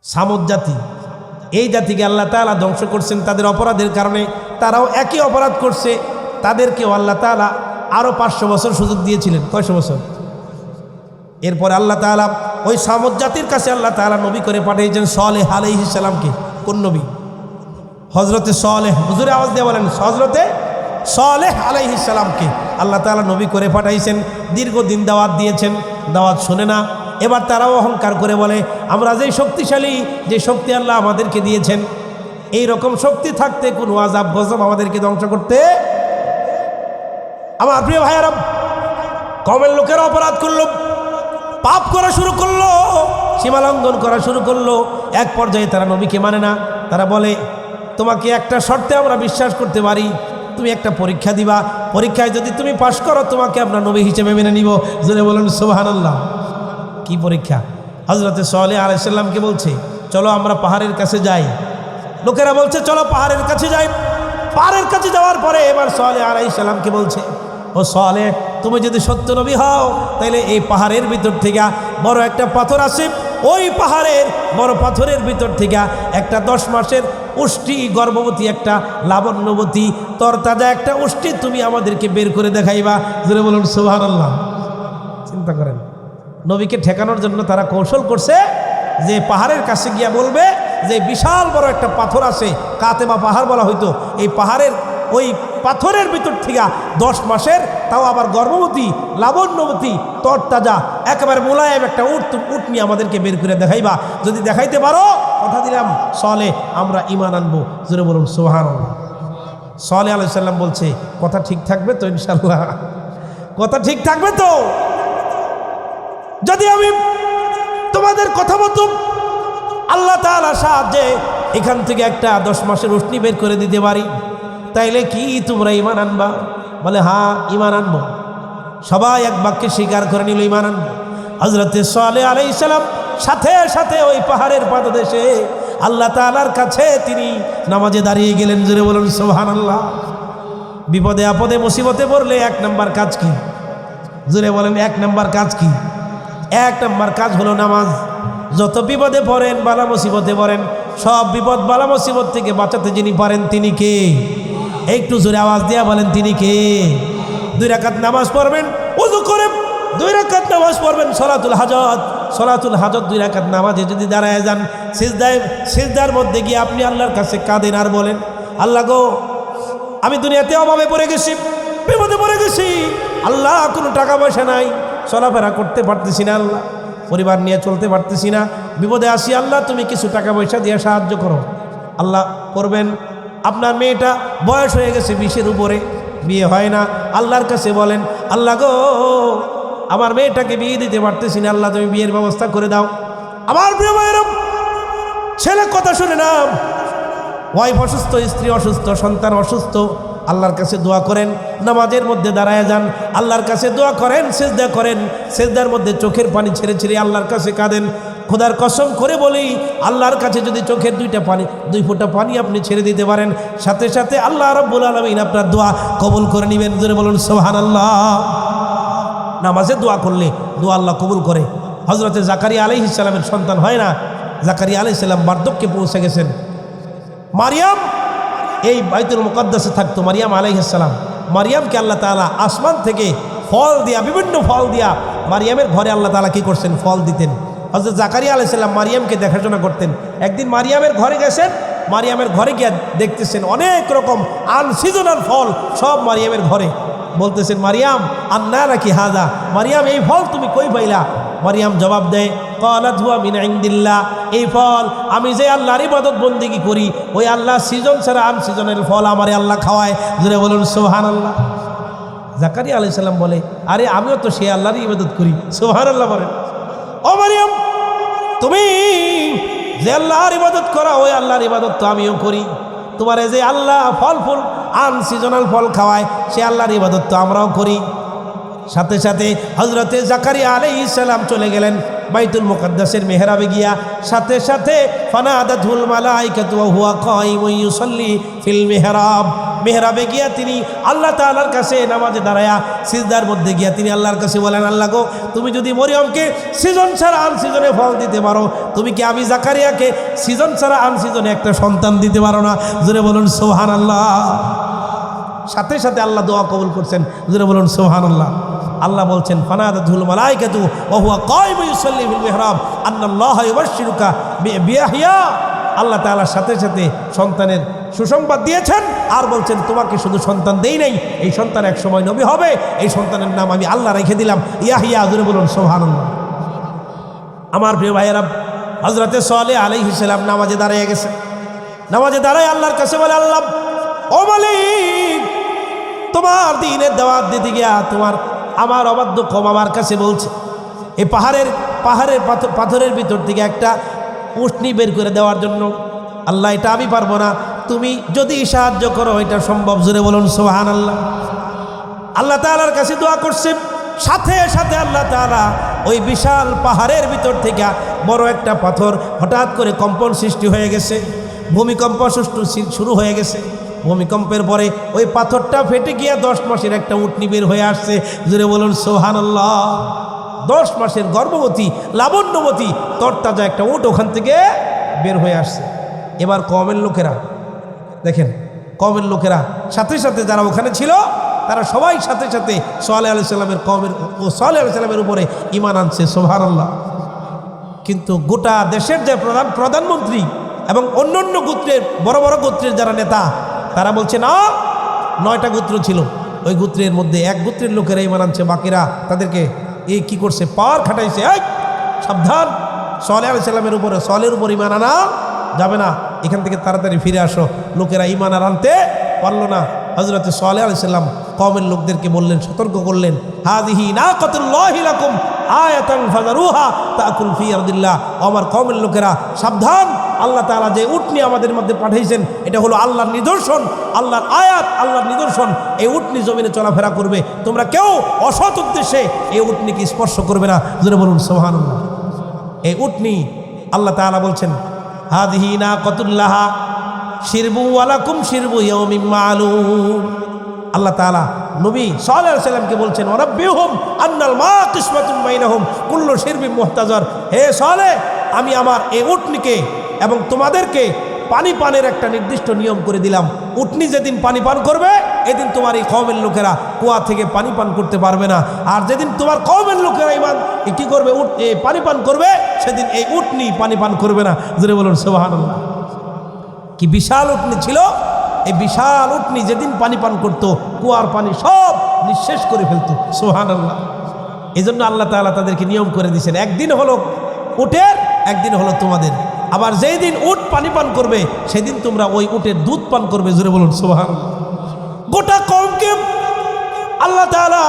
সামুদ জাতি, এই জাতিকে আল্লাহ তাআলা ধ্বংস করছেন তাদের অপরাধের কারণে। তারাও একই অপরাধ করছে, তাদেরকেও আল্লাহ তাআলা আরও 500 বছর সুযোগ দিয়েছিলেন। কয়শো বছর? এরপরে আল্লাহ তাআলা ওই সামুদ জাতির কাছে আল্লাহ তাআলা নবী করে পাঠিয়েছেন সালেহ আলাইহিস সালামকে। কোন নবী? হযরতে সালেহ। হুজুরে আওয়াজ দিয়ে বলেন, হযরতে সালেহ আলাইহিস সালামকে আল্লাহ তাআলা নবী করে পাঠাইছেন। দীর্ঘদিন দাওয়াত দিয়েছেন, দাওয়াত শোনে না। এবার তারাও অহংকার করে বলে, আমরা যেই শক্তিশালী, যে শক্তি আল্লাহ আমাদেরকে দিয়েছেন, এই রকম শক্তি থাকতে কোনো আযাব গজব আমাদেরকে ধ্বংস করতে। আমার প্রিয় ভাইয়েরা, কওমের লোকেরা অপরাধ করলো, পাপ করা শুরু করলো, সীমালঙ্ঘন করা শুরু করলো। এক পর্যায়ে তারা নবীকে মানে না। তারা বলে, তোমাকে একটা শর্তে আমরা বিশ্বাস করতে পারি, তুমি একটা পরীক্ষা দিবা, পরীক্ষায় যদি তুমি পাশ করো তোমাকে আমরা নবী হিসেবে মেনে নিব। জোরে বলুন সুবহানাল্লাহ। কি পরীক্ষা? হযরতে সালেহ আলাইহিস সালামকে বলছে, চলো আমরা পাহাড়ের কাছে যাই। লোকেরা বলছে চলো পাহাড়ের কাছে যাই। পাহাড়ের কাছে যাওয়ার পরে এবার সালেহ আলাইহিস সালামকে বলছে, ও সালেহ, তুমি যদি সত্য নবী হও তাহলে এই পাহাড়ের ভিতর থেকে বড় একটা পাথর আছে, ওই পাহাড়ের বড় পাথরের ভিতর থেকে একটা 10 মাসের উষ্টি গর্ভবতী একটা লাবণ্যবতী তরতাজা একটা উষ্টি তুমি আমাদেরকে বের করে দেখাইবা। জোরে বলুন সুবহানাল্লাহ। চিন্তা করেন, নবীকে ঠেকানোর জন্য তারা কৌশল করছে যে পাহাড়ের কাছে গিয়া বলবে যে বিশাল বড় একটা পাথর আছে, কাতেবা পাহাড় বলা হইতো, এই পাহাড়ের ওই পাথরের ভিতর থেকে 10 মাসের তাও আবার গর্ভবতী লাবণ্যবতী তরতাজা একেবারে মোলায়েম একটা উট নিয়ে আমাদেরকে বের করে দেখাইবা। যদি দেখাইতে পারো কথা দিলাম সালেহ আমরা ঈমান আনবো। জোরে বলুন সুবহানাল্লাহ। সালেহ আলাইহিস সালাম বলছে, কথা ঠিক থাকবে তো ইনশাআল্লাহ? কথা ঠিক থাকবে তো? যদি আমি তোমাদের কথা মতো আল্লাহ তাআলার সাহায্যে এখান থেকে একটা 10 মাসের উষ্ণি বের করে দিতে পারি, তাইলে কি তোমরা ঈমান আনবা? বলে হ্যাঁ ঈমান আনবো। সবাই এক বাক্যে স্বীকার করে নিল ঈমান আনবো। হযরতে সালেহ আলাইহিস সালাম সাথে সাথে ওই পাহাড়ের পাদদেশে আল্লাহ তাআলার কাছে তিনি নামাজে দাঁড়িয়ে গেলেন। জোরে বলুন সুবহানাল্লাহ। বিপদে আপদে মুসিবতে পড়লে 1 নাম্বার কাজ কি? জোরে বলেন 1 নাম্বার কাজ কি? 1 নাম্বার কাজ হলো নামাজ। যত বিপদে পড়েন, বালা মুসিবতে পড়েন, সব বিপদ বালা মুসিবত থেকে বাঁচাতে যিনি পারেন তিনি কে? একটু জোরে আওয়াজ দিয়া বলেন, তিনি কে? 2 রাকাত নামাজ পড়বেন, ওযু করে 2 রাকাত নামাজ পড়বেন, সলাতুল হাজত। সলাতুল হাজত 2 রাকাত নামাজে যদি দাঁড়ায় যান, সিজদার মধ্যে গিয়ে আপনি আল্লাহর কাছে কাঁদেন আর বলেন, আল্লাহ গো, আমি দুনিয়াতে অভাবে পড়ে গেছি, বিপদে পড়ে গেছি, আল্লাহ কোনো টাকা পয়সা নাই, চলাফেরা করতে পারতেছি না, আল্লাহ পরিবার নিয়ে চলতে পারতেছি না, বিপদে আসি, আল্লাহ তুমি কিছু টাকা পয়সা দিয়ে সাহায্য করো। আল্লাহ করবেন। আপনার মেয়েটা বয়স হয়ে গেছে 20-এর উপরে, বিয়ে হয় না, আল্লাহর কাছে বলেন, আল্লাহ গো, আমার মেয়েটাকে বিয়ে দিতে পারতেছি না, আল্লাহ তুমি বিয়ের ব্যবস্থা করে দাও। আমার প্রিয় ভাইয়েরা, ছেলে কথা শুনে না, ওয়াইফ অসুস্থ, স্ত্রী অসুস্থ, সন্তান অসুস্থ, আল্লাহর কাছে দোয়া করেন, নামাজের মধ্যে দাঁড়ায় যান, আল্লাহর কাছে দোয়া করেন, সিজদা করেন, সিজদার মধ্যে চোখের পানি ছেড়ে ছেড়ে আল্লাহর কাছে কাঁদেন। খোদার কসম করে বলি, আল্লাহর কাছে যদি চোখের 2 ফোঁটা পানি আপনি ছেড়ে দিতে পারেন, সাথে সাথে আল্লাহ রাব্বুল আলামিন আপনার দোয়া কবুল করে নেবেন। জোরে বলুন সুবহানাল্লাহ। নামাজে দোয়া করলে দোয়া আল্লাহ কবুল করে। হযরতে জাকারিয়া আলাইহিস সালামের সন্তান হয় না, জাকারিয়া আলাইহিস সালাম বার্ধক্যে পৌঁছে গেছেন। মারিয়াম এই বাইতুল মুকাদ্দাসে থাকতো, মারিয়াম আলাইহিস সালাম। মারিয়ামকে আল্লাহ তাআলা আসমান থেকে ফল দিয়া, বিভিন্ন ফল দিয়া মারিয়ামের ঘরে আল্লাহ তাআলা কি করছেন? ফল দিতেন। হযরত জাকারিয়া আলাইহিস সালাম মারিয়ামকে দেখাশোনা করতেন। একদিন মারিয়ামের ঘরে গেছেন, মারিয়ামের ঘরে গিয়ে দেখতেছেন অনেক রকম আনসিজনাল ফল সব মারিয়ামের ঘরে। বলতেছেন, মারিয়াম আন্না লাকি হাযা, মারিয়াম এই ফল তুমি কই পাইলা? মারিয়াম জবাব দেয়, ক্বালাত হুয়া মিন ইনদিল্লাহ, এই ফল আমি যে আল্লাহর ইবাদত বন্দেগী করি, ওই আল্লাহ সিজন ছাড়া আনসিজনাল ফল আমারে আল্লাহ খাওয়ায়। জোরে বলুন সুবহানাল্লাহ। জাকারিয়া আলাইহিস সালাম বলে, আরে আমিও তো সেই আল্লাহর ইবাদত করি। সুবহানাল্লাহ বলেন। ও মারিয়াম, তুমি যে আল্লাহর ইবাদত করো, ওই আল্লাহর ইবাদত তো আমিও করি। তোমারে যে আল্লাহ ফল আনসিজনাল ফল খাওয়ায়, সে আল্লাহর ইবাদত তো আমরাও করি। সাথে সাথে হযরতে জাকারিয়া আলাইহিস সালাম চলে গেলেন বাইতুল মুকাদ্দাসের মেহরাবে গিয়া, সাথে সাথে ফানাদাতুল মালাইকাতু ওয়া হুয়া কায়িমুন ইউসাল্লি ফিল মিহরাব, মেহরাবে গিয়া তিনি আল্লাহ তাআলার কাছে নামাজে দাঁড়ায়া সিজদার মধ্যে গিয়া তিনি আল্লাহর কাছে বলেন, আল্লাহ গো, তুমি যদি মরিয়মকে সিজন ছাড়া আন সিজনে ফল দিতে পারো, তুমি কি আমি জাকারিয়াকে সিজন ছাড়া আন সিজনে একটা সন্তান দিতে পারো না? জোরে বলুন সুবহানাল্লাহ। সাথে সাথে আল্লাহ দোয়া কবুল করছেন, জোরে বলুন সুবহানাল্লাহ। আল্লাহ বলছেন, ফানাদাতুল মালাইকাতু ওয়া হুয়া কায়িমুন ইউসাল্লি ফিল মিহরাব আন্নাল্লাহা ইউবাশশিরুকা বিয়াহইয়া। আল্লাহ তাআলার সাথে সাথে সন্তানের সুসংবাদ দিয়েছেন আর বলছেন, তোমাকে শুধু সন্তান দেই নাই, এই সন্তান এক সময় নবী হবে, এই সন্তানের নাম আমি আল্লাহ রেখে দিলাম ইয়াহইয়া। জোরে বলুন সুবহানাল্লাহ। আমার প্রিয় ভাইয়েরা, হযরতে সালেহ আলাইহিস সালাম নামাজে দাঁড়িয়ে গেছে। নামাজে দাঁড়ায় আল্লাহর কাছে বলে, আল্লাহ ও মালিক, তোমার দ্বীনের দাওয়াত দিতে গিয়া আমার অবাধ্য কম আমার কাছে বলছে, এই পাহাড়ের পাথরের ভিতর থেকে একটা উটনি বের করে দেওয়ার জন্য। আল্লাহ, এটা আমি পারবো না, তুমি যদি সাহায্য করো এটা সম্ভব। জোরে বলুন সুবহানাল্লাহ। আল্লাহ তাআলার কাছে দোয়া করছে, সাথে সাথে আল্লাহ তাআলা ওই বিশাল পাহাড়ের ভিতর থেকে বড় একটা পাথর হঠাৎ করে কম্পন সৃষ্টি হয়ে গেছে, ভূমিকম্প শুরু হয়ে গেছে। ভূমিকম্পের পরে ওই পাথরটা ফেটে গিয়া 10 মাসের একটা উটনি বের হয়ে আসছে। জোরে বলুন সুবহানাল্লাহ। 10 মাসের গর্ভবতী লাবণ্যবতী তরতাজা একটা উট ওখান থেকে বের হয়ে আসছে। এবার কওমের লোকেরা দেখেন, কওমের লোকেরা সাথে সাথে যারা ওখানে ছিল তারা সবাই সাথে সাথে সালেহ আলাইহিস সালামের কওমের ও সালেহ আলাইহিস সালামের উপরে ঈমান আনছে। সুবহানাল্লাহ। কিন্তু গোটা দেশের যে প্রধানমন্ত্রী এবং অন্যান্য গোত্রের বড় বড় গোত্রের যারা নেতা, তারা বলছে না, 9টা গোত্র ছিল, ওই গোত্রের মধ্যে এক গোত্রের লোকেরা ঈমান আনছে, বাকিরা তাদেরকে এই কি করছে, পাওয়ার খাটাইছে। এই সাবধান, সালেহ আলাইহিস সালামের উপরে সালেহের উপর ঈমান আনা যাবে না, এখান থেকে তাড়াতাড়ি ফিরে আসো। লোকেরা ঈমান আর আনতে পারল না। হযরতে সালেহ আলাইহিস সালাম কওমের লোকদেরকে বললেন, সতর্ক করলেন, হাযিহি নাকাতুল্লাহি লাকুম আয়াতান ফাযারুহা তাকুল ফি আরদিল্লাহ। আমার কওমের লোকেরা সাবধান, আল্লাহ তাআলা যে উটনি আমাদের মধ্যে পাঠাইছেন এটা হলো আল্লাহর নিদর্শন, আল্লাহর আয়াত, আল্লাহর নিদর্শন। এই উটনি জমিনে চলাফেরা করবে, তোমরা কেউ অসৎ উদ্দেশ্যে এই উটনিকে স্পর্শ করবে না। জোরে বলুন সুবহানাল্লাহ। এই উটনি আল্লাহ তাআলা বলছেন, হাযিহি নাকাতুল্লাহা শিরবু ওয়ালাকুম শিরবু ইয়াউমিন মা'লুম। আল্লাহ তাআলা নবী সাল্লাল্লাহু আলাইহি সাল্লামকে বলছেন, ওয়ারাব্বিহুম আন্নাল মা কিসমাতুম বাইনাহুম কুল্লু শিরবিন মুহতাজার। হে সালেহ, আমি আমার এই উটনিকে এবং তোমাদেরকে পানি পানের একটা নির্দিষ্ট নিয়ম করে দিলাম। উটনি যেদিন পানি পান করবে এদিন তোমার এই কওমের লোকেরা কুয়া থেকে পানি পান করতে পারবে না, আর যেদিন তোমার কওমের লোকেরা ঈমান কি করবে, পানি পান করবে, সেদিন এই উটনি পানি পান করবে না। জোরে বলুন সুবহানাল্লাহ। কি বিশাল উটনি ছিল! এই বিশাল উটনি যেদিন পানি পান করত, কুয়ার পানি সব নিঃশেষ করে ফেলতো। সুবহানাল্লাহ। এই জন্য আল্লাহ তাআলা তাদেরকে নিয়ম করে দিয়েছেন, একদিন হলো উটের, একদিন হলো তোমাদের। আবার যেই দিন উট পানি পান করবে সেদিন তোমরা ওই উটের দুধ পান করবে। জোরে বলুন সুবহানাল্লাহ। গোটা কওমকে আল্লাহ তাআলা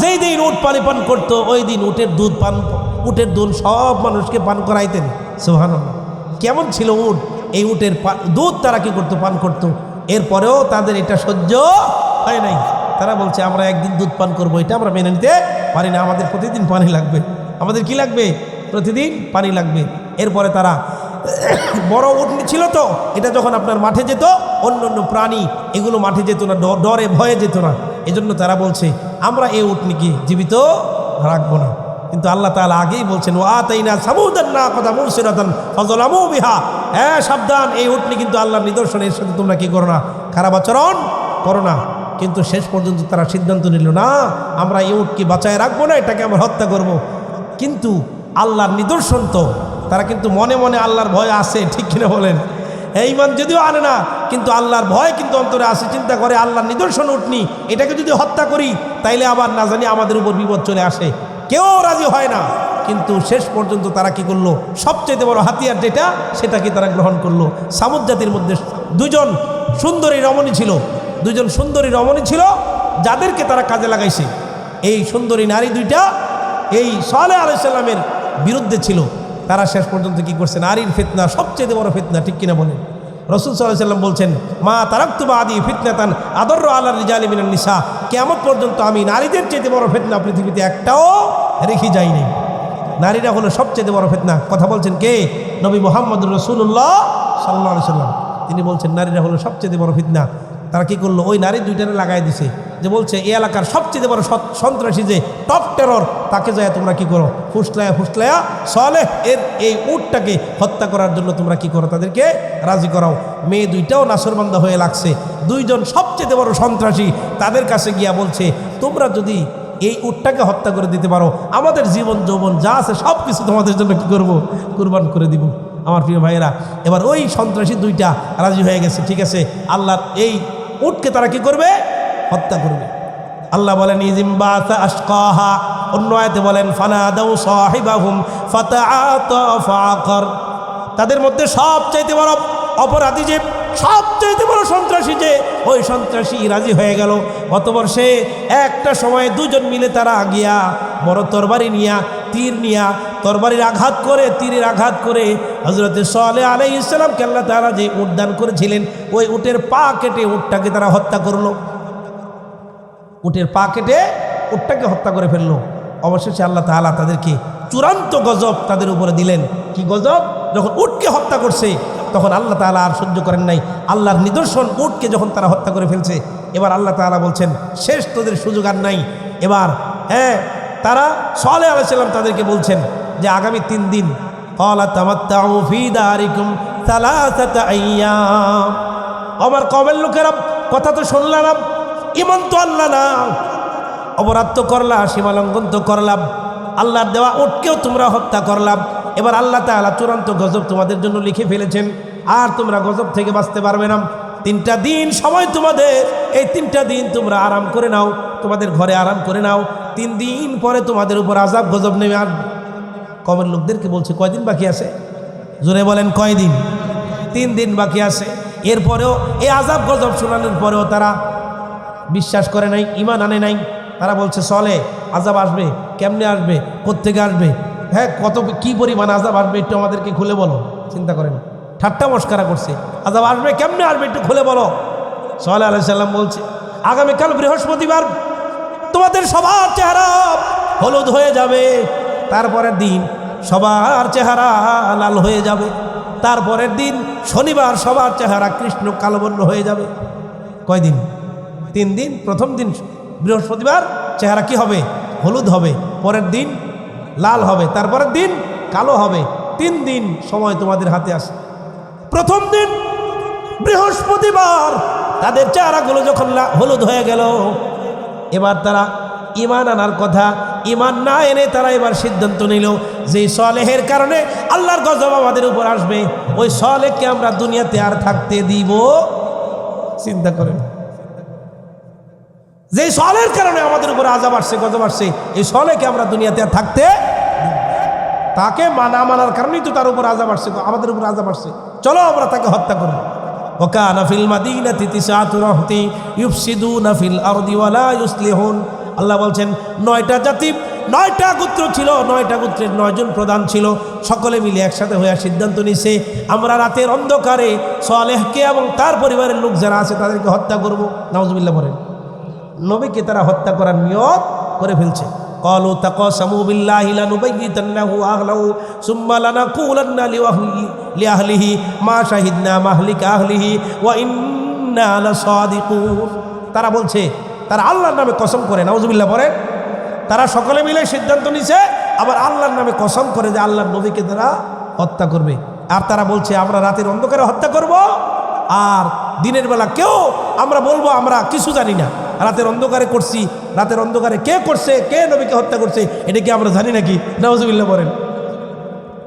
যেই দিন উট পানি পান করতো ওই দিন উটের দুধ সব মানুষকে পান করাইতেন। সুবহানাল্লাহ। কেমন ছিল উট! এই উটের দুধ তারা কি করতো, পান করতো। এরপরেও তাদের এটা সহ্য হয় নাই। তারা বলছে, আমরা একদিন দুধ পান করবো, এটা আমরা মেনে নিতে পারি না, আমাদের প্রতিদিন পানি লাগবে। আমাদের কি লাগবে? প্রতিদিন পানি লাগবে। এরপরে তারা বড় উটনি ছিল তো, এটা যখন আপনার মাঠে যেত, অন্য অন্য প্রাণী এগুলো মাঠে যেত না, ডরে ভয়ে যেত না। এজন্য তারা বলছে, আমরা এই উটনিকে জীবিত রাখবো না। কিন্তু আল্লাহ তাআলা আগেই বলছেন, ওয়া আতাইনা সামুদান নাকাতা মুবসিরাতান ফাযালামু বিহা। হ্যাঁ সাবধান, এই উটনি কিন্তু আল্লাহর নিদর্শন, এর সাথে তোমরা কি করো না, খারাপ আচরণ করো না। কিন্তু শেষ পর্যন্ত তারা সিদ্ধান্ত নিল, না, আমরা এই উটকে বাঁচায় রাখবো না, এটাকে আমরা হত্যা করব। কিন্তু আল্লাহর নিদর্শন তো, তারা কিন্তু মনে মনে আল্লাহর ভয় আছে, ঠিক কিনা বলেন? ঈমান যদিও আনে না, কিন্তু আল্লাহর ভয় কিন্তু অন্তরে আসে। চিন্তা করে, আল্লাহর নিদর্শন উটনি, এটাকে যদি হত্যা করি তাইলে আবার না জানি আমাদের উপর বিপদ চলে আসে। কেউ রাজি হয় না। কিন্তু শেষ পর্যন্ত তারা কি করলো, সবচেয়ে বড় হাতিয়ার যেটা, সেটাকে তারা গ্রহণ করলো। সামুদ জাতির মধ্যে দুজন সুন্দরী রমণী ছিল যাদেরকে তারা কাজে লাগাইছে। এই সুন্দরী নারী দুইটা এই সালেহ আলাইহিস সালামের বিরুদ্ধে ছিল। তারা শেষ পর্যন্ত কি করছে, নারীর ফিতনা সবচেয়ে বড় ফিতনা, ঠিক কিনা বলেন? রাসূল সাল্লাল্লাহু আলাইহি ওয়াসাল্লাম বলছেন, মা তারাকতু বাদি ফিতনাতান আদররু আলার রিজালি মিনান নিসা। কিয়ামত পর্যন্ত আমি নারীদের চেয়ে বড় ফিতনা পৃথিবীতে একটাও রেখে যাইনি। নারীরা হলো সবচেয়ে বড় ফিতনা। কথা বলছেন কে? নবী মুহাম্মদুর রাসূলুল্লাহ সাল্লাল্লাহু আলাইহি ওয়াসাল্লাম। তিনি বলছেন, নারীরা হলো সবচেয়ে বড় ফিতনা। তারা কি করলো, ওই নারী দুইটারে লাগাই দিছে, যে বলছে এই এলাকার সবচেয়ে বড় সন্ত্রাসী যে টপ টেরর, তাকে যায় তোমরা কি করো, ফুসলায়া সালেহ এর এই উটটাকে হত্যা করার জন্য তোমরা কি করো, তাদেরকে রাজি করাও। মেয়ে দুইটাও নাসরবান্দা হয়ে লাগছে। দুইজন সবচেয়ে বড় সন্ত্রাসী তাদের কাছে গিয়া বলছে, তোমরা যদি এই উটটাকে হত্যা করে দিতে পারো, আমাদের জীবন যৌবন যা আছে সব কিছু তোমাদের জন্য কি করবো, কুরবান করে দিব। আমার প্রিয় ভাইয়েরা, এবার ওই সন্ত্রাসী দুইটা রাজি হয়ে গেছে, ঠিক আছে, আল্লাহর এই উটকে তারা কি করবে, হত্যা করবে। আল্লাহ বলেন ইজিমবাসা আশকাহা, অন্য আয়াতে বলেন ফানাদাউ সাহিবাহুম ফাতাআতা ফাআকার। তাদের মধ্যে সবচাইতে বড় অপরাধী যে, সবচাইতে বড় সন্ত্রাসী যে, ওই সন্ত্রাসী রাজি হয়ে গেল। অতঃপর সে একটা সময়ে দুজন মিলে তারা গিয়া বড় তরবারি নিয়া, তীর নিয়া, তরবারির আঘাত করে, তীরের আঘাত করে হযরত সালেহ আলাইহিস সালামকে আল্লাহ তাআলা যে উট দান করেছিলেন, ওই উটের পা কেটে উটটাকে তারা হত্যা করলো। উটের পা কেটে উটটাকে হত্যা করে ফেললো। অবশেষে আল্লাহ তাআলা তাদেরকে চূড়ান্ত গজব তাদের উপরে দিলেন। কি গজব? যখন উটকে হত্যা করছে তখন আল্লাহ তাআলা আর সহ্য করেন নাই। আল্লাহর নিদর্শন উটকে যখন তারা হত্যা করে ফেলছে, এবার আল্লাহ তাআলা বলছেন শেষ, তোদের সুযোগ আর নাই। এবার তারা সালেহ আলাইহিস সালাম তাদেরকে বলছেন যে আগামী 3 দিন ক্বালা তামাত্তাউ ফী দারিকুম সালাসাতা আইয়াম। আমার কওমের লোকেরা, কথা তো শুনলাম, ঈমান তো আল্লাহ না, অপরাধ তো করলা, সীমালঙ্ঘন তো করলাম, আল্লাহর দেওয়া উটকেও তোমরা হত্যা করলাম। এবার আল্লাহ তাআলা চূড়ান্ত গজব তোমাদের জন্য লিখে ফেলেছেন, আর তোমরা গজব থেকে বাঁচতে পারবে না। 3টা দিন সময় তোমাদের, এই 3টা দিন তোমরা আরাম করে নাও, তোমাদের ঘরে আরাম করে নাও। 3 দিন পরে তোমাদের উপর আযাব গজব নেমে আসবে। কমের লোকদেরকে বলছে কয়দিন বাকি আছে, জোরে বলেন কয়দিন? 3 দিন বাকি আছে। এরপরেও এই আযাব গজব শোনানোর পরেও তারা বিশ্বাস করে নাই, ঈমান আনে নাই। তারা বলছে চলে আযাব আসবে, কেমনে আসবে, কোত্থেকে আসবে, কত কি পরিমাণ আযাব আসবে একটু আমাদেরকে খুলে বলো। চিন্তা করেন, ঠাট্টা মস্করা করছে, আযাব আসবে কেমনে আসবে একটু খুলে বলো। সালেহ আলাইহিস সালাম বলছে আগামীকাল বৃহস্পতিবার তোমাদের সবার চেহারা হলুদ হয়ে যাবে, তারপরের দিন সবার চেহারা লাল হয়ে যাবে, তারপরের দিন শনিবার সবার চেহারা কৃষ্ণ কালোবর্ণ হয়ে যাবে। কয়দিন? 3 দিন। প্রথম দিন বৃহস্পতিবার চেহারা কি হবে, হলুদ হবে, পরের দিন লাল হবে, তারপরের দিন কালো হবে। 3 দিন সময় তোমাদের হাতে আসে। প্রথম দিন বৃহস্পতিবার তাদের চেহারাগুলো যখন হলুদ হয়ে গেল, এবার তারা ঈমান আনার কথা, ঈমান না এনে তারা এবার সিদ্ধান্ত নিল যে সালেহের কারণে আল্লাহর গজব আমাদের উপর আসবে, ওই সালেহকে আমরা দুনিয়াতে আর থাকতে দিব। চিন্তা করেন, যে সালেহের কারণে আমাদের উপর আযাব আসছে, গজব আসছে, এই সালেহকে আমরা দুনিয়াতে আর থাকতে, তাকে না মানার কারণেই তো তার উপর আযাব আসছে, আমাদের উপর আযাব আসছে, চলো আমরা তাকে হত্যা করব। ওয়াকানা ফিল মাদিনাতি তিসআতু রাহতি ইউফসিদুনা ফিল আরদি ওয়ালা ইউসলিহুন। আল্লাহ বলছেন 9টা জাতি, 9টা গোত্র ছিল, 9টা গোত্রের 9 জন প্রধান ছিল, সকলে মিলে একসাথে হয়ে সিদ্ধান্ত নিছে আমরা রাতের অন্ধকারে সালেহকে এবং তার পরিবারের লোক যারা আছে তাদেরকে হত্যা করব। নাউজুবিল্লাহ বলেন। নবীকে তারা হত্যা করার নিয়ত করে ফেলছে। قالوا تقاسموا بالله لنبيتنه أهله ثم لنقولن لأهله ما شهدنا مهلك أهله وإنا لصادقون। তারা বলছে, তারা আল্লাহর নামে কসম করে, নাউজুবিল্লাহ বলেন, তারা সকলে মিলে সিদ্ধান্ত নিছে, আবার আল্লাহর নামে কসম করে যে আল্লাহর নবীকে তারা হত্যা করবে। আর তারা বলছে আমরা রাতের অন্ধকারে হত্যা করব, আর দিনের বেলা কেউ আমরা বলবো আমরা কিছু জানি না, রাতের অন্ধকারে করছি, রাতের অন্ধকারে কে করছে, কে নবীকে হত্যা করছে এটা কি আমরা জানি নাকি? নাউজুবিল্লাহ বলেন।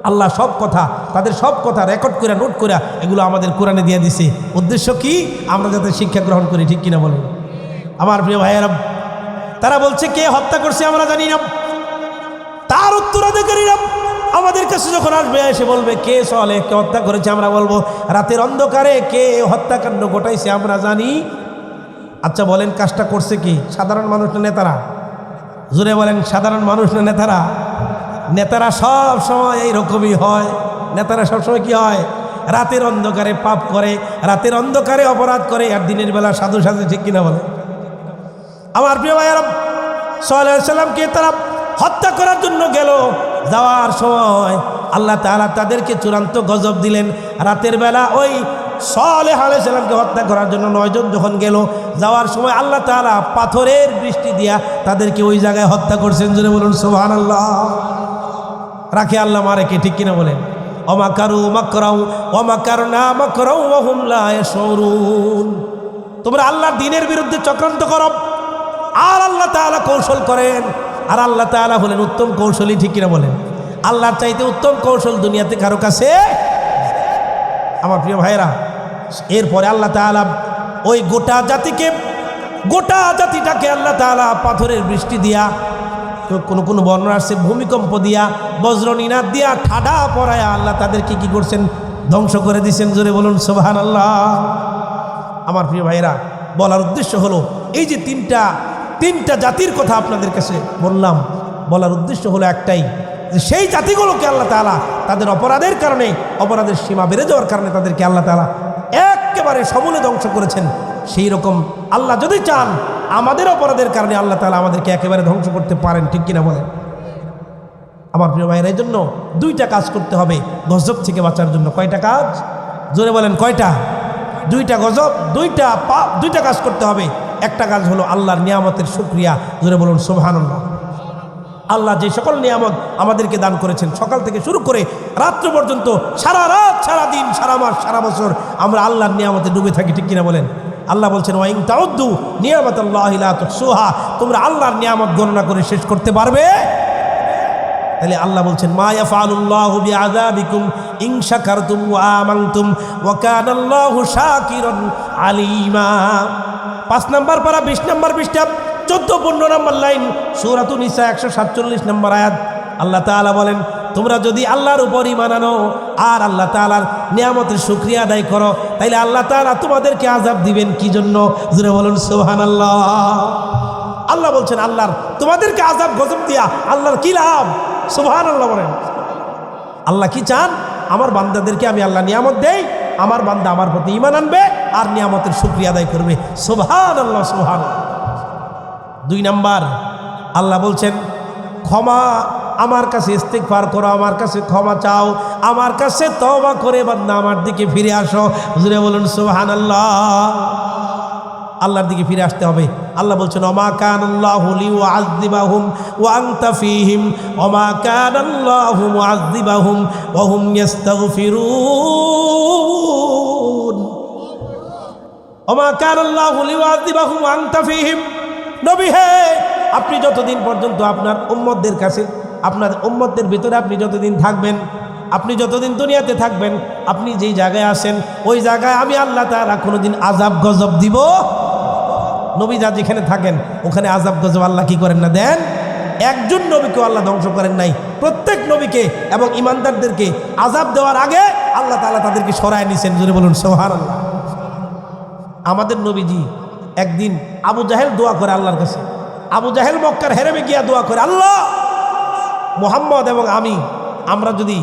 আল্লাহ সব কথা, তাদের সব কথা রেকর্ড করে, নোট করে এগুলো আমাদের কোরআনে দিয়ে দিছে। উদ্দেশ্য কি? আমরা যাতে শিক্ষা গ্রহণ করি, ঠিক কিনা বলেন? আমার প্রিয় ভাইয়েরা, তারা বলছে কে হত্যা করছে আমরা জানি না, তার উত্তরাধিকারীরা আমাদের কাছে যখন আসবে এসে বলবে কে সালেহকে হত্যা করেছে, আমরা বলবো রাতের অন্ধকারে কে হত্যাকাণ্ড ঘটাইছে আমরা জানি। আচ্ছা বলেন কাজটা করছে কি? সাধারণ মানুষ না নেতারা? জোরে বলেন, সাধারণ মানুষ না নেতারা? নেতারা সব সময় এইরকমই হয়। নেতারা সবসময় কি হয়? রাতের অন্ধকারে পাপ করে, রাতের অন্ধকারে অপরাধ করে, আর দিনের বেলা সাধু সাজে, ঠিক কিনা বলে? আমার প্রিয় ভাইয়েরা, সালেহ আলাইহিস সালামকে তারা হত্যা করার জন্য গেল, যাওয়ার সময় আল্লাহ তাআলা তাদেরকে চূড়ান্ত গজব দিলেন। রাতের বেলা ওই সালেহ আলাইহিস সালামকে হত্যা করার জন্য 9 জন যখন গেল, যাওয়ার সময় আল্লাহ তাআলা পাথরের বৃষ্টি দিয়া তাদেরকে ওই জায়গায় হত্যা করছেন। জোরে বলুন সুবহানাল্লাহ। রাখে আল্লাহ মারে কে, ঠিক কিনা বলেন? ওমাকারু মাকরাউ ওমাকারনা মাকরাউ ওয়া হুম লা ইয়াশউরুন। তোমরা আল্লাহর দ্বীনের বিরুদ্ধে চক্রান্ত করো আর আল্লাহ তাআলা কৌশল করেন, আর আল্লাহ তাআলা হলেন উত্তম কৌশলী, ঠিক কিনা বলেন? আল্লাহর চাইতে উত্তম কৌশল দুনিয়াতে কারো কাছে। আমার প্রিয় ভাইরা, এরপরে আল্লাহ তাআলা ওই গোটা জাতিটাকে আল্লাহ তাআলা পাথরের বৃষ্টি দিয়া, কোন বর্ণনা আসছে ভূমিকম্প দিয়া, বজ্র নিনাদ দিয়া, ঠাডা পড়ায়া আল্লাহ তাদেরকে কি করছেন? ধ্বংস করে দিয়েছেন। জোরে বলুন সুবহানাল্লাহ। আমার প্রিয় ভাইরা, বলার উদ্দেশ্য হলো এই যে তিনটা জাতির কথা আপনাদের কাছে বললাম, বলার উদ্দেশ্য হলো একটাই, যে সেই জাতিগুলোকে আল্লাহ তাআলা তাদের অপরাধের কারণে, অপরাধের সীমা বেড়ে যাওয়ার কারণে তাদেরকে আল্লাহ তাআলা একেবারে সমূলে ধ্বংস করেছেন। সেই রকম আল্লাহ যদি চান আমাদের অপরাধের কারণে আল্লাহ তাআলা আমাদেরকে একেবারে ধ্বংস করতে পারেন, ঠিক কিনা বলেন? আমার প্রিয় ভাইয়ের এই জন্য 2টা কাজ করতে হবে গজব থেকে বাঁচার জন্য। কয়টা কাজ? জোরে বলেন কয়টা? 2টা গজব, 2টা কাজ করতে হবে। একটা কাজ হলো আল্লাহর নিয়ামতের শুকরিয়া। জোরে বলুন সুবহানাল্লাহ। আল্লাহ যে সকল নিয়ামত আমাদেরকে দান করেছেন, সকাল থেকে শুরু করে রাত্র পর্যন্ত, সারা রাত, সারা দিন, সারা মাস, সারা বছর আমরা আল্লাহর নিয়ামতে ডুবে থাকি, ঠিক কিনা বলেন? আল্লাহ বলছেন ওয়া ইন তাউদ্দু নিয়ামাতাল্লাহি লা তুহসুহা, তোমরা আল্লাহর নিয়ামত গণনা করে শেষ করতে পারবে? তাহলে আল্লাহ বলছেন মা ইয়াফআলুল্লাহু বিআযাবিকুম ইন শাকারতুম ওয়া আমানতুম ওয়া কানাল্লাহু শাকিরান আলীমা। 5 নম্বর পারা 20 নম্বর পৃষ্ঠা 14-15 নম্বর লাইন, সূরাতুন নিসা 147 নম্বর আয়াত। আল্লাহ তাআলা বলেন তোমরা যদি আল্লাহর উপর ঈমান আনো আর আল্লাহ তাআলার নিয়ামতের শুকরিয়া আদায় করো, তাইলে আল্লাহ তাআলা তোমাদেরকে আযাব দিবেন কি জন্য? জোরে বলুন সুবহানাল্লাহ। আল্লাহ বলছেন আল্লাহর তোমাদেরকে আযাব গজব দিয়া আল্লাহর কি লাভ? সুবহানাল্লাহ বলেন। আল্লাহ কি চান? আমার বান্দাদেরকে আমি আল্লাহ নিয়ামত দেই, আমার বান্দা আমার প্রতি ঈমান আনবে আর নিয়ামতের শুকরিয়া আদায় করবে। সুবহানাল্লাহ সুবহানাল্লাহ। 2 নাম্বার আল্লাহ বলছেন ক্ষমা, আমার কাছে ইস্তিগফার করো, আমার কাছে ক্ষমা চাও, আমার কাছে তওবা করে বান্দা আমার দিকে ফিরে আসো। জোরে বলুন সুবহানাল্লাহ। আল্লাহর দিকে ফিরে আসতে হবে। আল্লাহ বলছেন ওমা কানাল্লাহু লিউআযযিবাহুম ওয়া আনতা ফীহিম ওমা কানাল্লাহু মুআযযিবাহুম ওয়া হুম ইস্তাগফিরুন। ওমা কানাল্লাহু লিউআযযিবাহুম ওয়া আনতা ফীহিম। নবী হে, আপনি যতদিন পর্যন্ত আপনার উম্মতদের কাছে, আপনার উম্মতদের ভিতরে আপনি যতদিন থাকবেন, আপনি যতদিন দুনিয়াতে থাকবেন, আপনি যেই জায়গায় আসেন ওই জায়গায় আমি আল্লাহ তাআলা কোনোদিন আযাব গজব দিব। নবী যা যেখানে থাকেন ওখানে আযাব গজব আল্লাহ কি করেন না? দেন। একজন নবীকেও আল্লাহ ধ্বংস করেন নাই। প্রত্যেক নবীকে এবং ইমানদারদেরকে আযাব দেওয়ার আগে আল্লাহ তাআলা তাদেরকে সরায় নিছেন। জোরে বলুন সুবহানাল্লাহ। আমাদের নবীজি একদিন আবু জাহেল দোয়া করে আল্লাহর কাছে। আবু জাহেল মক্কার হেরেমে গিয়া দোয়া করে, আল্লাহ মুহাম্মদ এবং আমরা যদি,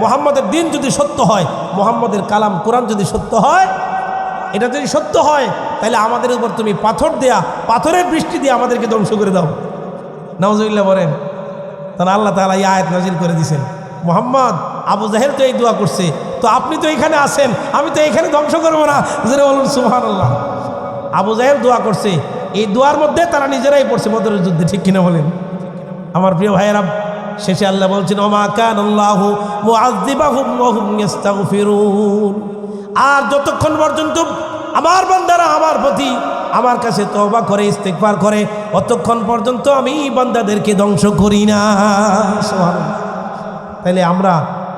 মুহাম্মদের দিন যদি সত্য হয়, মুহাম্মদের কালাম কোরআন যদি সত্য হয়, এটা যদি সত্য হয়, তাহলে আমাদের উপর তুমি পাথরের বৃষ্টি দিয়ে আমাদেরকে ধ্বংস করে দাও। নাউজুবিল্লাহ বলেন। তাহলে আল্লাহ তাআলা এই আয়াত নাজিল করে দিয়েছেন, মুহাম্মদ আবু জাহেল তো এই দোয়া করছে, তো আপনি তো এখানে আছেন, আমি তো এখানে ধ্বংস করবো না। জোরে বলুন সুবহানাল্লাহ। আবু জাহেল দোয়া করছে, এই দোয়ার মধ্যে তারা নিজেরাই পড়ছে বদরের যুদ্ধে, ঠিক কিনা বলেন? আমার প্রিয় ভাইয়েরা, শেষে আল্লাহ বলছেন ওমা কানাল্লাহু মুআযযিবাহুম ওয়া হুম ইস্তাগফিরুন। আর যতক্ষণ পর্যন্ত আমার বান্দারা আমার প্রতি আমার কাছে তওবা করে ইস্তিগফার করে, অতক্ষণ পর্যন্ত আমি বান্দাদেরকে ধ্বংস করি না। সুবহানাল্লাহ। তাইলে আমরা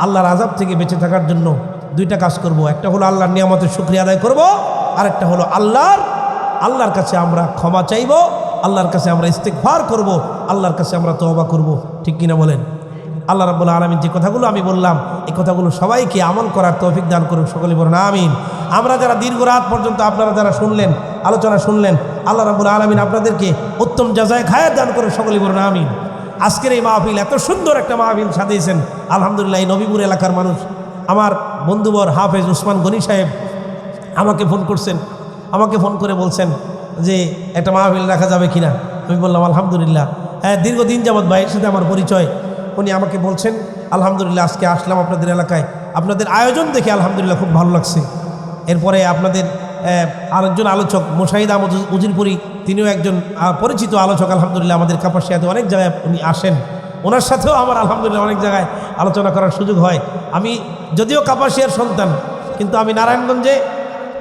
আল্লাহর আযাব থেকে বেঁচে থাকার জন্য 2টা কাজ করব। একটা হলো আল্লাহর নিয়ামতের শুকরিয়া আদায় করব, আর একটা হলো আল্লাহর কাছে আমরা ক্ষমা চাইব, আল্লাহর কাছে আমরা ইস্তিগফার করব, আল্লাহর কাছে আমরা তওবা করব, ঠিক কিনা বলেন? আল্লাহ রাব্বুল আলামিন যে কথাগুলো আমি বললাম, এই কথাগুলো সবাইকে আমল করার তৌফিক দান করুন। সকলে বলুন আমিন। আমরা যারা দীর্ঘ রাত পর্যন্ত আপনারা যারা শুনলেন, আলোচনা শুনলেন, আল্লাহ রাব্বুল আলামিন আপনাদেরকে উত্তম জাযায়ে খায়ের দান করুন। সকলে বলুন আমিন। আজকের এই মাহফিল, এত সুন্দর একটা মাহফিল সাজিয়েছেন আলহামদুলিল্লাহ। এই নবীপুর এলাকার মানুষ, আমার বন্ধুবর হাফেজ উসমান গনি সাহেব আমাকে ফোন করছেন, আমাকে ফোন করে বলছেন যে একটা মাহফিল রাখা যাবে কিনা। আমি বললাম আলহামদুলিল্লাহ। দীর্ঘদিন যাবৎ ভাইয়ের সাথে আমার পরিচয়। উনি আমাকে বলছেন আলহামদুলিল্লাহ আজকে আসলাম আপনাদের এলাকায়, আপনাদের আয়োজন দেখে আলহামদুলিল্লাহ খুব ভালো লাগছে। এরপরে আপনাদের আরেকজন আলোচক মুশাহিদ আহমদ উজিরপুরি, তিনিও একজন পরিচিত আলোচক। আলহামদুলিল্লাহ আমাদের কাপাসিয়াতে অনেক জায়গায় উনি আসেন, ওনার সাথেও আমার আলহামদুলিল্লাহ অনেক জায়গায় আলোচনা করার সুযোগ হয়। আমি যদিও কাপাসিয়ার সন্তান, কিন্তু আমি নারায়ণগঞ্জে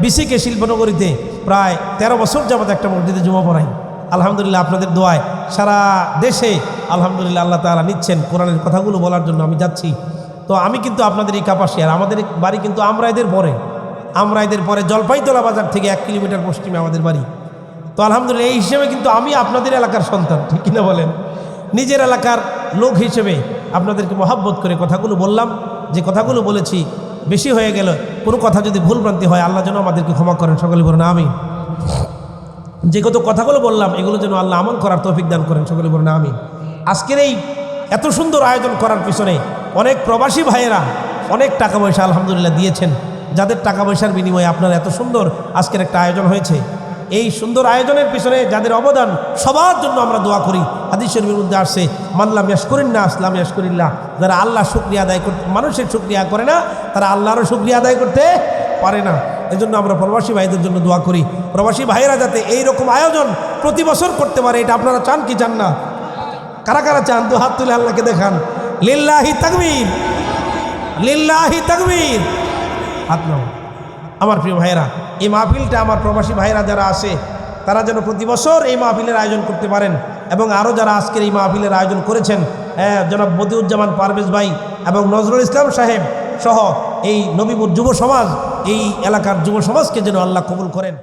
বিসিকে শিল্পনগরীতে প্রায় 13 বছর যাবত একটা মসজিদে জুমা পড়াই। আলহামদুলিল্লাহ আপনাদের দোয়ায় সারা দেশে আলহামদুলিল্লাহ আল্লাহ তাআলা নিচ্ছেন কোরআনের কথাগুলো বলার জন্য আমি যাচ্ছি। তো আমি কিন্তু আপনাদের এই কাপাসিয়ার, আমাদের বাড়ি কিন্তু আমরাইদের পরে জলপাইতলা বাজার থেকে 1 কিলোমিটার পশ্চিমে আমাদের বাড়ি। তো আলহামদুলিল্লাহ এই হিসেবে কিন্তু আমি আপনাদের এলাকার সন্তান, ঠিক কিনা বলেন? নিজের এলাকার লোক হিসেবে আপনাদেরকে মহাব্বত করে কথাগুলো বললাম। যে কথাগুলো বলেছি বেশি হয়ে গেল, কোনো কথা যদি ভুলভ্রান্তি হয় আল্লাহ যেন আমাদেরকে ক্ষমা করেন, সকলে বলেন আমিন। যে কত কথাগুলো বললাম এগুলো যেন আল্লাহ আমল করার তৌফিক দান করেন, সকলে বলেন আমিন। আজকের এই এত সুন্দর আয়োজন করার পিছনে অনেক প্রবাসী ভাইয়েরা অনেক টাকা পয়সা আলহামদুলিল্লাহ দিয়েছেন, যাদের টাকা পয়সার বিনিময়ে আপনার এত সুন্দর আজকের একটা আয়োজন হয়েছে। এই সুন্দর আয়োজনের পিছনে যাদের অবদান, সবার জন্য আমরা দোয়া করি। হাদিস শরীফের মধ্যে আসছে, মানলাম ইয়াশকুরিন্না আসলাম ইয়াশকুরিল্লাহ। যারা আল্লাহ শুকরিয়া আদায় করতে, মানুষের শুকরিয়া করে না, তারা আল্লাহরও শুকরিয়া আদায় করতে পারে না। এই জন্য আমরা প্রবাসী ভাইদের জন্য দোয়া করি, প্রবাসী ভাইয়েরা যাতে এইরকম আয়োজন প্রতি বছর করতে পারে। এটা আপনারা চান কি চান না? কারা কারা চান? তো হাত তুলে আল্লাহকে দেখান। লিল্লাহি তাকবীর, লিল্লাহি তাকবীর। হাত নাও। আমার প্রিয় ভাইয়েরা, এই মাহফিলটা আমার প্রবাসী ভাইয়েরা যারা আছে তারা যেন প্রতি বছর এই মাহফিলের আয়োজন করতে পারেন। এবং আরও যারা আজকের এই মাহফিলের আয়োজন করেছেন, জনাব মতিউজ্জামান পারভেজ ভাই এবং নজরুল ইসলাম সাহেব সহ এই নবীপুর যুব সমাজ, এই এলাকার যুব সমাজকে যেন আল্লাহ কবুল করেন।